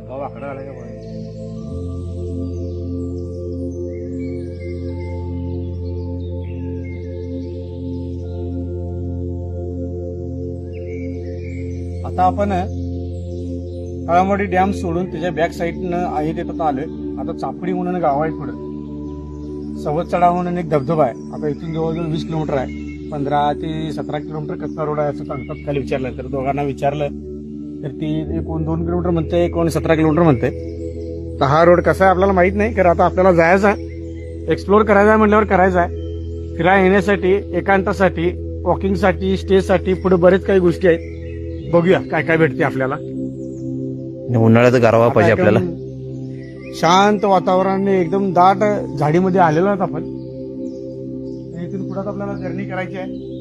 गाव आकडा आला का बघा. आता आपण काळामाडी डॅम सोडून त्याच्या बॅक साईडनं आहे तिथं आलोय. आता चापडी म्हणून गाव आहे पुढं. सवत चढाव म्हणून एक धबधबा आहे. आता इथून जवळजवळ 20 किलोमीटर आहे. 15 ते 17 किलोमीटर कच्चा रोड आहे असं सांगतात. खाली विचारलं तर दोघांना विचारलं तर ती कोण 2 किलोमीटर म्हणते, कोण 17 किलोमीटर म्हणते. तर हा रोड कसा आहे आपल्याला माहित नाही, कारण आता आपल्याला जायचं आहे, एक्सप्लोर करायचं आहे म्हणल्यावर करायचं आहे. फिरायला येण्यासाठी, एकांतासाठी, वॉकिंगसाठी, स्टेसाठी पुढे बरेच काही गोष्टी आहेत. बघूया काय काय भेटते आपल्याला. उन्हाळ्यात गारवा पाहिजे आपल्याला. शांत वातावरण, एकदम दाट झाडीमध्ये आलेलो आहोत आपण. इथून पुढे आपल्याला जर्नी करायची आहे.